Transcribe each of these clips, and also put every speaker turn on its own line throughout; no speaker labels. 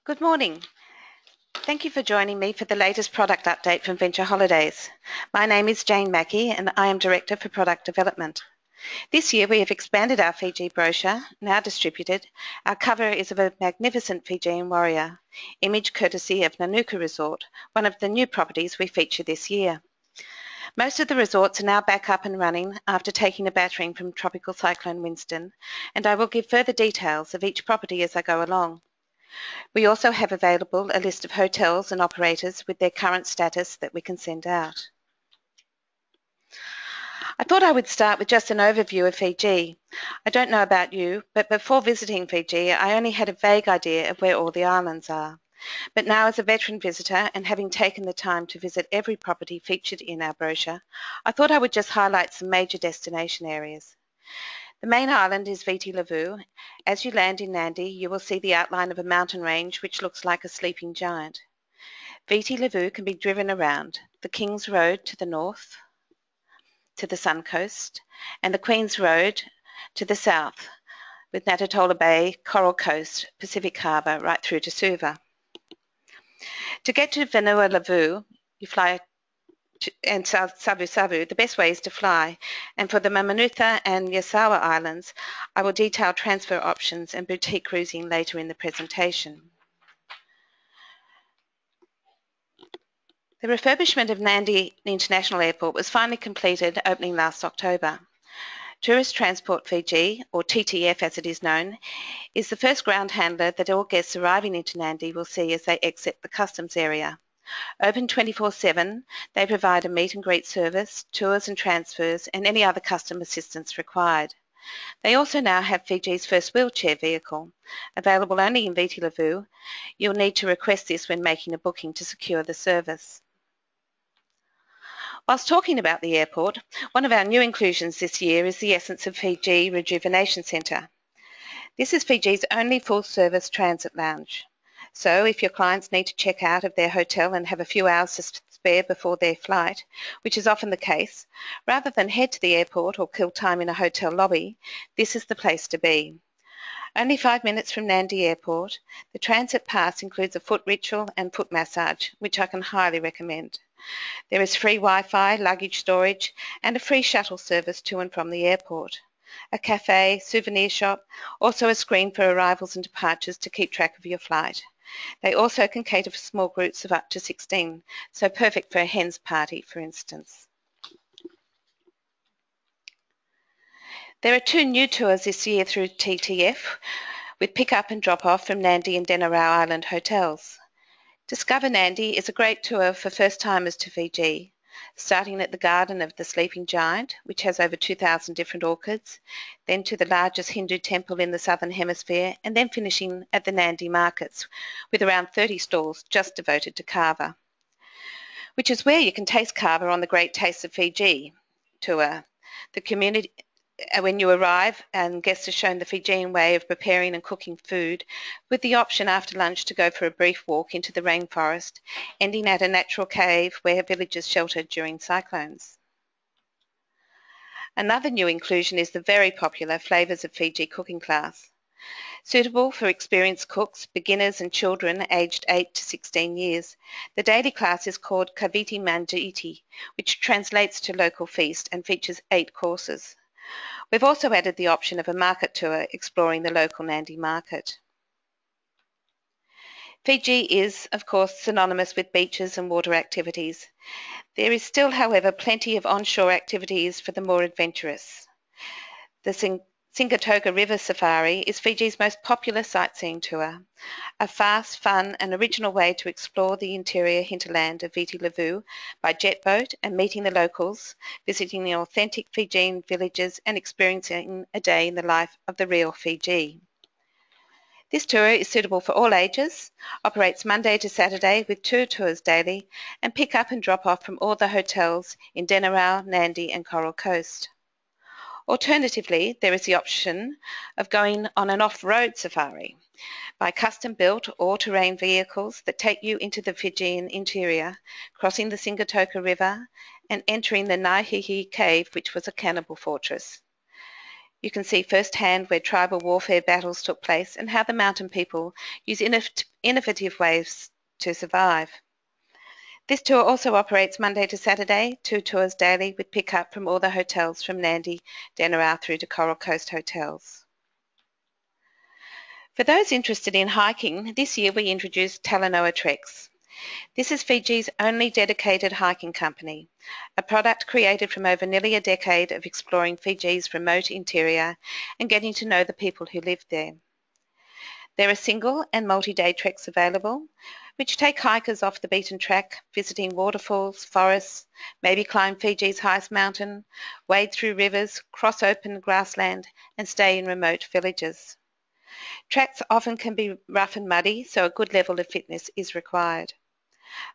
Good morning. Thank you for joining me for the latest product update from Venture Holidays. My name is Jane Mackey and I am Director for Product Development. This year we have expanded our Fiji brochure, now distributed. Our cover is of a magnificent Fijian warrior, image courtesy of Nanuku Resort, one of the new properties we feature this year. Most of the resorts are now back up and running after taking a battering from Tropical Cyclone Winston, and I will give further details of each property as I go along. We also have available a list of hotels and operators with their current status that we can send out. I thought I would start with just an overview of Fiji. I don't know about you, but before visiting Fiji, I only had a vague idea of where all the islands are. But now as a veteran visitor and having taken the time to visit every property featured in our brochure, I thought I would just highlight some major destination areas. The main island is Viti Levu. As you land in Nadi, you will see the outline of a mountain range which looks like a sleeping giant. Viti Levu can be driven around the King's Road to the north, to the Sun Coast, and the Queen's Road to the south, with Natatola Bay, Coral Coast, Pacific Harbour, right through to Suva. To get to Vanua Levu, you fly and Savu Savu, the best way is to fly. And for the Mamanutha and Yasawa Islands, I will detail transfer options and boutique cruising later in the presentation. The refurbishment of Nadi International Airport was finally completed, opening last October. Tourist Transport Fiji, or TTF as it is known, is the first ground handler that all guests arriving into Nadi will see as they exit the customs area. Open 24/7, they provide a meet and greet service, tours and transfers, and any other custom assistance required. They also now have Fiji's first wheelchair vehicle. Available only in Viti Levu, you'll need to request this when making a booking to secure the service. Whilst talking about the airport, one of our new inclusions this year is the Essence of Fiji Rejuvenation Centre. This is Fiji's only full-service transit lounge. So if your clients need to check out of their hotel and have a few hours to spare before their flight, which is often the case, rather than head to the airport or kill time in a hotel lobby, this is the place to be. Only 5 minutes from Nadi Airport, the transit pass includes a foot ritual and foot massage, which I can highly recommend. There is free Wi-Fi, luggage storage, and a free shuttle service to and from the airport. A cafe, souvenir shop, also a screen for arrivals and departures to keep track of your flight. They also can cater for small groups of up to 16, so perfect for a hen's party, for instance. There are 2 new tours this year through TTF, with pick-up and drop-off from Nadi and Denarau Island hotels. Discover Nadi is a great tour for first-timers to Fiji, starting at the Garden of the Sleeping Giant, which has over 2,000 different orchids, then to the largest Hindu temple in the Southern Hemisphere, and then finishing at the Nadi markets, with around 30 stalls just devoted to kava, which is where you can taste kava on the Great Taste of Fiji tour. The community, when you arrive, and guests are shown the Fijian way of preparing and cooking food, with the option after lunch to go for a brief walk into the rainforest, ending at a natural cave where villagers sheltered during cyclones. Another new inclusion is the very popular Flavours of Fiji cooking class. Suitable for experienced cooks, beginners and children aged 8 to 16 years, the daily class is called Kaviti Manjiti, which translates to local feast and features 8 courses. We've also added the option of a market tour exploring the local Nadi market. Fiji is, of course, synonymous with beaches and water activities. There is still, however, plenty of onshore activities for the more adventurous. The Singatoka River Safari is Fiji's most popular sightseeing tour, a fast, fun and original way to explore the interior hinterland of Viti Levu by jet boat and meeting the locals, visiting the authentic Fijian villages and experiencing a day in the life of the real Fiji. This tour is suitable for all ages, operates Monday to Saturday with 2 tours daily, and pick up and drop off from all the hotels in Denarau, Nadi and Coral Coast. Alternatively, there is the option of going on an off-road safari by custom-built all-terrain vehicles that take you into the Fijian interior, crossing the Singatoka River and entering the Naihihi cave, which was a cannibal fortress. You can see firsthand where tribal warfare battles took place and how the mountain people use innovative ways to survive. This tour also operates Monday to Saturday, 2 tours daily with pickup from all the hotels from Nandi, Denarau through to Coral Coast hotels. For those interested in hiking, this year we introduced Talanoa Treks. This is Fiji's only dedicated hiking company, a product created from over nearly a decade of exploring Fiji's remote interior and getting to know the people who live there. There are single and multi-day treks available, which take hikers off the beaten track, visiting waterfalls, forests, maybe climb Fiji's highest mountain, wade through rivers, cross open grassland, and stay in remote villages. Tracks often can be rough and muddy, so a good level of fitness is required.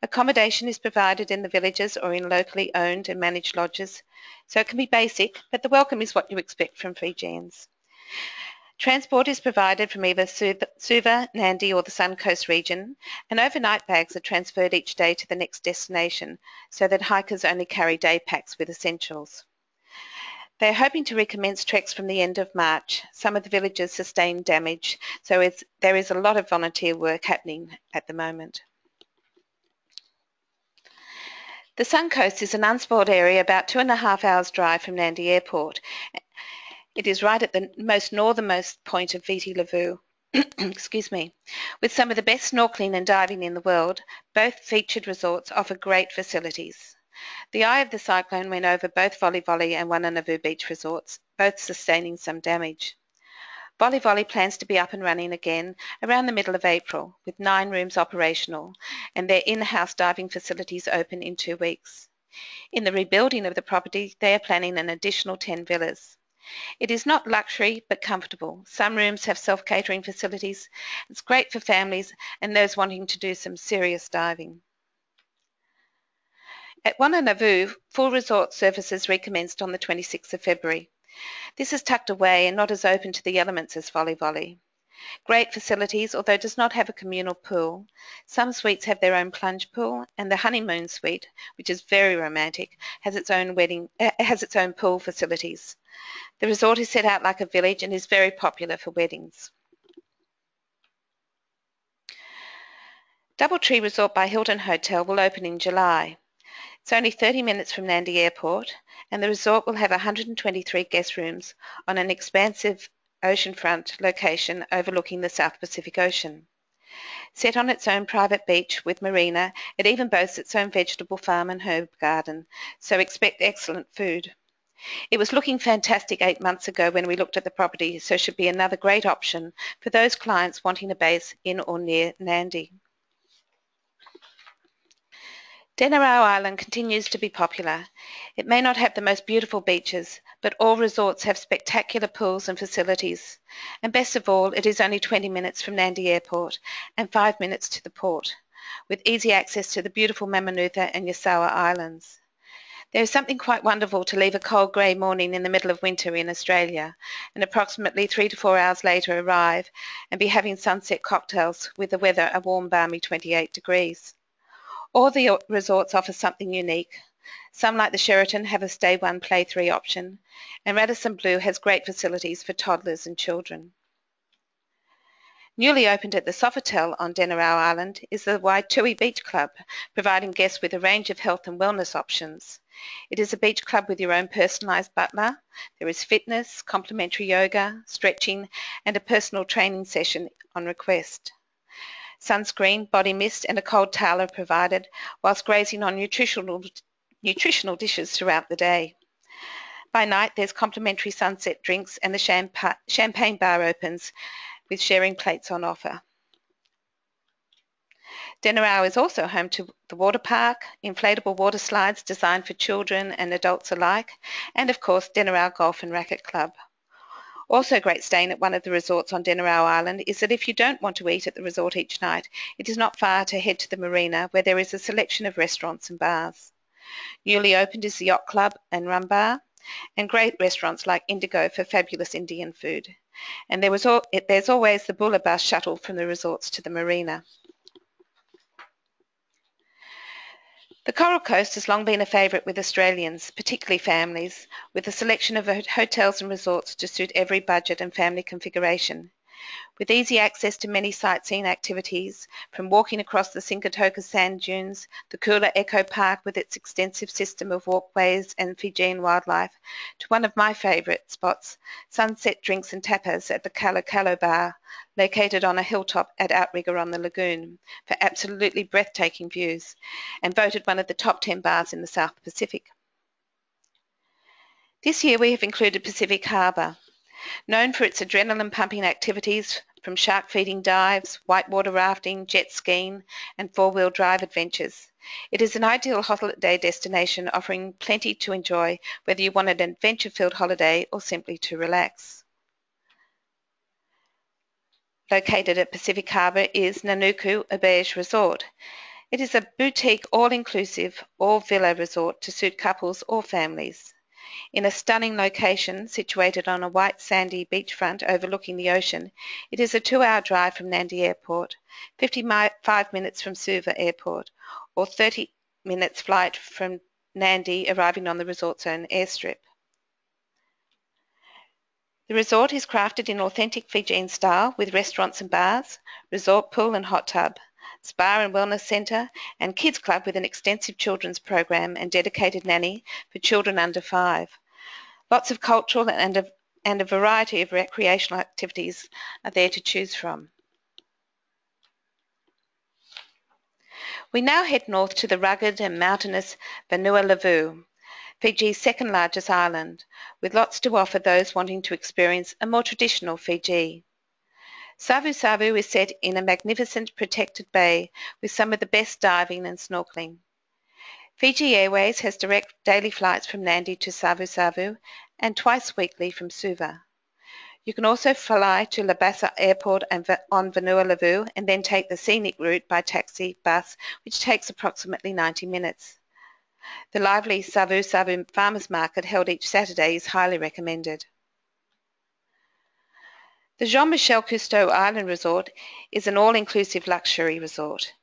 Accommodation is provided in the villages or in locally owned and managed lodges, so it can be basic, but the welcome is what you expect from Fijians. Transport is provided from either Suva, Nandi or the Sun Coast region, and overnight bags are transferred each day to the next destination so that hikers only carry day packs with essentials. They are hoping to recommence treks from the end of March. Some of the villages sustained damage, so there is a lot of volunteer work happening at the moment. The Sun Coast is an unspoiled area about 2.5 hours drive from Nandi Airport. It is right at the most northernmost point of Viti Levu, excuse me. With some of the best snorkeling and diving in the world, both featured resorts offer great facilities. The eye of the cyclone went over both Voli Voli and Wananavu beach resorts, both sustaining some damage. Voli Voli plans to be up and running again around the middle of April, with 9 rooms operational and their in-house diving facilities open in 2 weeks. In the rebuilding of the property, they are planning an additional 10 villas. It is not luxury, but comfortable. Some rooms have self-catering facilities. It's great for families and those wanting to do some serious diving. At Wananavu, full resort services recommenced on the 26th of February. This is tucked away and not as open to the elements as Voli Voli. Great facilities, although it does not have a communal pool. Some suites have their own plunge pool, and the honeymoon suite, which is very romantic, has its own pool facilities. The resort is set out like a village and is very popular for weddings. Doubletree Resort by Hilton Hotel will open in July. It's only 30 minutes from Nandi Airport, and the resort will have 123 guest rooms on an expansive oceanfront location overlooking the South Pacific Ocean. Set on its own private beach with marina, it even boasts its own vegetable farm and herb garden, so expect excellent food. It was looking fantastic 8 months ago when we looked at the property, so should be another great option for those clients wanting a base in or near Nandi. Denarau Island continues to be popular. It may not have the most beautiful beaches, but all resorts have spectacular pools and facilities. And best of all, it is only 20 minutes from Nandi Airport and 5 minutes to the port, with easy access to the beautiful Mamanuca and Yasawa Islands. There is something quite wonderful to leave a cold grey morning in the middle of winter in Australia and approximately 3 to 4 hours later arrive and be having sunset cocktails with the weather a warm balmy 28 degrees. All the resorts offer something unique. Some, like the Sheraton, have a Stay 1, Play 3 option, and Radisson Blu has great facilities for toddlers and children. Newly opened at the Sofitel on Denarau Island is the Waitui Beach Club, providing guests with a range of health and wellness options. It is a beach club with your own personalised butler. There is fitness, complimentary yoga, stretching, and a personal training session on request. Sunscreen, body mist, and a cold towel are provided, whilst grazing on nutritional dishes throughout the day. By night, there's complimentary sunset drinks and the champagne bar opens, with sharing plates on offer. Denarau is also home to the water park, inflatable water slides designed for children and adults alike, and of course Denarau Golf and Racquet Club. Also great staying at one of the resorts on Denarau Island is that if you don't want to eat at the resort each night, it is not far to head to the marina where there is a selection of restaurants and bars. Newly opened is the Yacht Club and Rum Bar, and great restaurants like Indigo for fabulous Indian food. And there's always the Bula bus shuttle from the resorts to the marina. The Coral Coast has long been a favourite with Australians, particularly families, with a selection of hotels and resorts to suit every budget and family configuration. With easy access to many sightseeing activities, from walking across the Sinkatoka sand dunes, the Kula Eco Park with its extensive system of walkways and Fijian wildlife, to one of my favourite spots, sunset drinks and tapas at the Kalo Kalo Bar, located on a hilltop at Outrigger on the lagoon, for absolutely breathtaking views, and voted one of the top 10 bars in the South Pacific. This year we have included Pacific Harbour. Known for its adrenaline-pumping activities from shark-feeding dives, whitewater rafting, jet skiing, and four-wheel drive adventures. It is an ideal holiday destination offering plenty to enjoy, whether you want an adventure-filled holiday or simply to relax. Located at Pacific Harbour is Nanuku Auberge Resort. It is a boutique, all-inclusive, all-villa resort to suit couples or families. In a stunning location situated on a white sandy beachfront overlooking the ocean, it is a 2-hour drive from Nadi Airport, 55 minutes from Suva Airport, or 30 minutes flight from Nadi arriving on the resort's own airstrip. The resort is crafted in authentic Fijian style with restaurants and bars, resort pool and hot tub, spa and wellness centre, and kids club with an extensive children's program and dedicated nanny for children under 5. Lots of cultural and a variety of recreational activities are there to choose from. We now head north to the rugged and mountainous Vanua Levu, Fiji's second largest island, with lots to offer those wanting to experience a more traditional Fiji. Savu Savu is set in a magnificent protected bay with some of the best diving and snorkelling. Fiji Airways has direct daily flights from Nadi to Savu Savu and twice weekly from Suva. You can also fly to Labasa Airport on Vanua Levu and then take the scenic route by taxi bus, which takes approximately 90 minutes. The lively Savu Savu Farmers Market held each Saturday is highly recommended. The Jean-Michel Cousteau Island Resort is an all-inclusive luxury resort,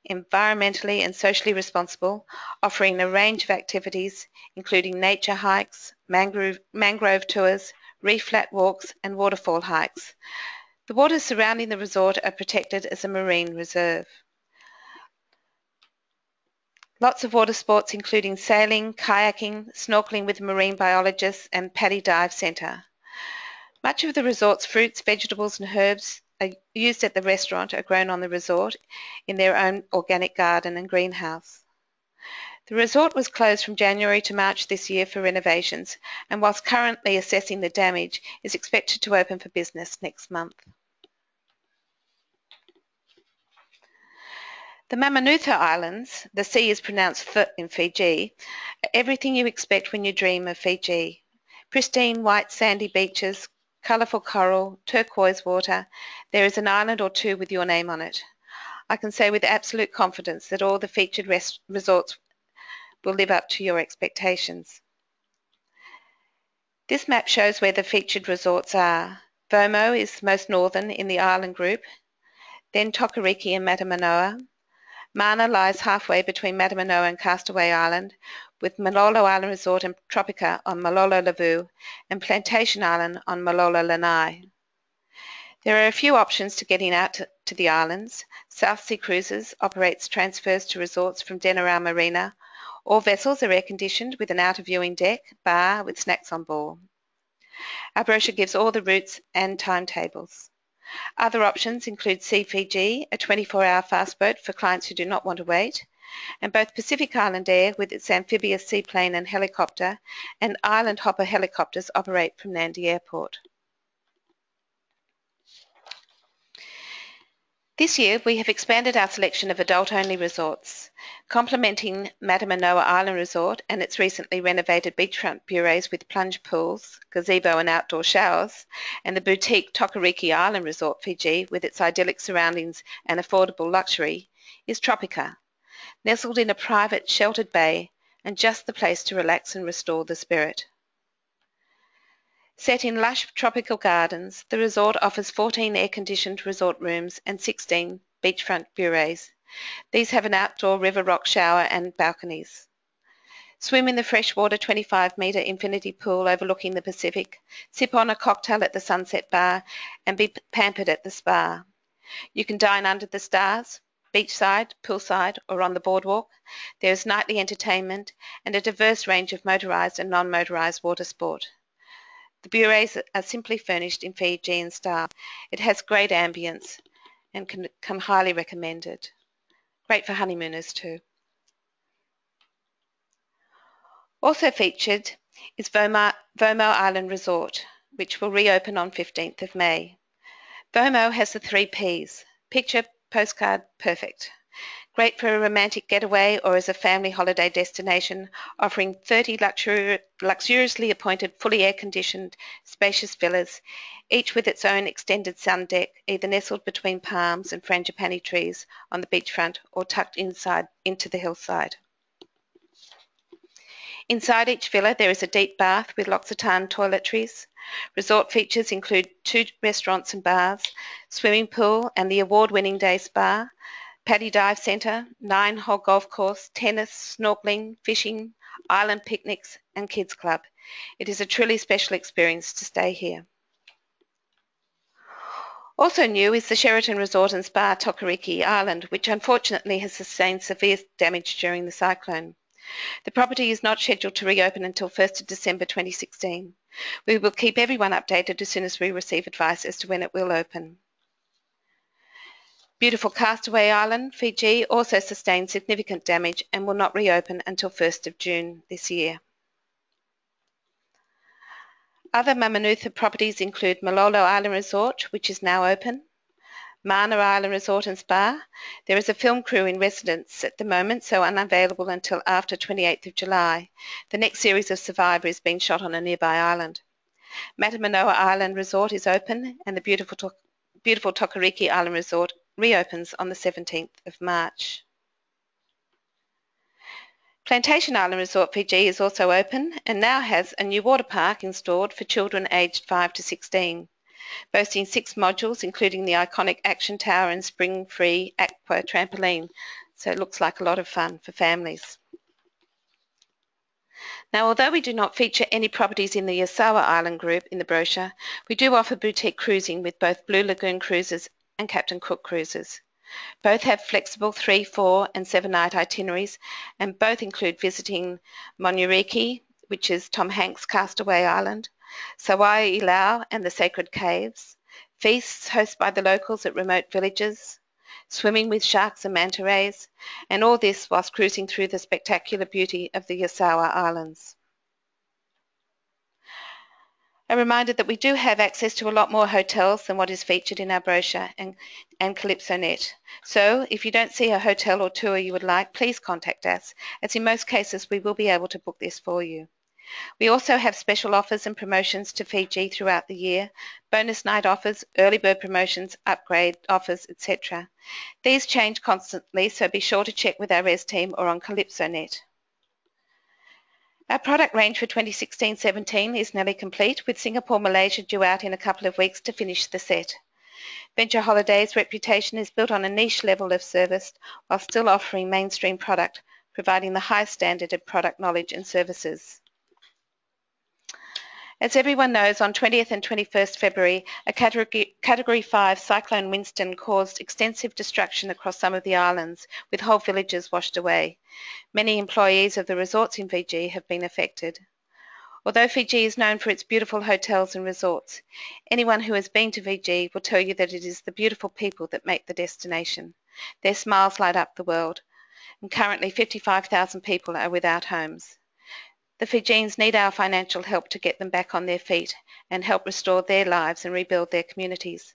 environmentally and socially responsible, offering a range of activities including nature hikes, mangrove tours, reef flat walks and waterfall hikes. The waters surrounding the resort are protected as a marine reserve. Lots of water sports including sailing, kayaking, snorkelling with marine biologists and paddy dive centre. Much of the resort's fruits, vegetables and herbs used at the restaurant are grown on the resort in their own organic garden and greenhouse. The resort was closed from January to March this year for renovations and whilst currently assessing the damage is expected to open for business next month. The Mamanuca Islands, the C is pronounced Th in Fiji, are everything you expect when you dream of Fiji. Pristine white sandy beaches, colourful coral, turquoise water, there is an island or two with your name on it. I can say with absolute confidence that all the featured resorts will live up to your expectations. This map shows where the featured resorts are. Vomo is most northern in the island group, then Tokariki and Matamanoa. Mana lies halfway between Matamanoa and Castaway Island, with Malolo Island Resort and Tropica on Malolo Levu and Plantation Island on Malolo Lanai. There are a few options to getting out to the islands. South Sea Cruises operates transfers to resorts from Denarau Marina. All vessels are air-conditioned with an outer-viewing deck, bar with snacks on board. Our brochure gives all the routes and timetables. Other options include Sea Fiji, a 24-hour fast boat for clients who do not want to wait, and both Pacific Island Air with its amphibious seaplane and helicopter and Island Hopper helicopters operate from Nadi Airport. This year we have expanded our selection of adult-only resorts, complementing Matamanoa Island Resort and its recently renovated beachfront bures with plunge pools, gazebo and outdoor showers, and the boutique Tokariki Island Resort Fiji with its idyllic surroundings and affordable luxury, is Tropica, nestled in a private sheltered bay and just the place to relax and restore the spirit. Set in lush tropical gardens, the resort offers 14 air-conditioned resort rooms and 16 beachfront bures. These have an outdoor river rock shower and balconies. Swim in the freshwater 25-metre infinity pool overlooking the Pacific, sip on a cocktail at the Sunset Bar, and be pampered at the spa. You can dine under the stars, beachside, poolside, or on the boardwalk. There is nightly entertainment and a diverse range of motorised and non-motorised water sport. The bures are simply furnished in Fijian style. It has great ambience and can come highly recommended. Great for honeymooners too. Also featured is Vomo Island Resort, which will reopen on 15th of May. Vomo has the 3 Ps: picture, postcard, perfect. Great for a romantic getaway or as a family holiday destination, offering 30 luxuriously appointed, fully air-conditioned, spacious villas, each with its own extended sun deck, either nestled between palms and frangipani trees on the beachfront or tucked inside into the hillside. Inside each villa there is a deep bath with L'Occitane toiletries. Resort features include 2 restaurants and bars, swimming pool and the award-winning day spa, paddy dive centre, 9-hole golf course, tennis, snorkeling, fishing, island picnics and kids club. It is a truly special experience to stay here. Also new is the Sheraton Resort and Spa Tokariki Island, which unfortunately has sustained severe damage during the cyclone. The property is not scheduled to reopen until 1st of December 2016. We will keep everyone updated as soon as we receive advice as to when it will open. Beautiful Castaway Island, Fiji, also sustained significant damage and will not reopen until 1st of June this year. Other Mamanuca properties include Malolo Island Resort, which is now open, Mana Island Resort and Spa. There is a film crew in residence at the moment, so unavailable until after 28th of July. The next series of Survivor is being shot on a nearby island. Matamanoa Island Resort is open, and the beautiful Tokariki Island Resort reopens on the 17th of March. Plantation Island Resort Fiji is also open and now has a new water park installed for children aged 5 to 16. Boasting 6 modules, including the iconic Action Tower and spring-free aqua trampoline. So it looks like a lot of fun for families. Now, although we do not feature any properties in the Yasawa Island group in the brochure, we do offer boutique cruising with both Blue Lagoon Cruises and Captain Cook Cruises. Both have flexible 3, 4 and 7-night itineraries, and both include visiting Monuriki, which is Tom Hanks' Castaway Island, Sawai Ilau and the Sacred Caves, feasts hosted by the locals at remote villages, swimming with sharks and manta rays, and all this whilst cruising through the spectacular beauty of the Yasawa Islands. A reminder that we do have access to a lot more hotels than what is featured in our brochure and CalypsoNet. So if you don't see a hotel or tour you would like, please contact us, as in most cases we will be able to book this for you. We also have special offers and promotions to Fiji throughout the year, bonus night offers, early bird promotions, upgrade offers, etc. These change constantly, so be sure to check with our res team or on CalypsoNet. Our product range for 2016-17 is nearly complete, with Singapore, Malaysia due out in a couple of weeks to finish the set. Venture Holidays' reputation is built on a niche level of service while still offering mainstream product, providing the highest standard of product knowledge and services. As everyone knows, on 20th and 21st February, a Category 5 Cyclone Winston caused extensive destruction across some of the islands, with whole villages washed away. Many employees of the resorts in Fiji have been affected. Although Fiji is known for its beautiful hotels and resorts, anyone who has been to Fiji will tell you that it is the beautiful people that make the destination. Their smiles light up the world, and currently 55,000 people are without homes. The Fijians need our financial help to get them back on their feet and help restore their lives and rebuild their communities.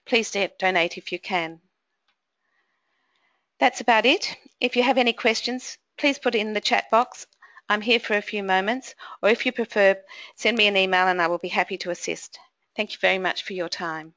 Please donate if you can. That's about it. If you have any questions, please put it in the chat box. I'm here for a few moments, or if you prefer, send me an email and I will be happy to assist. Thank you very much for your time.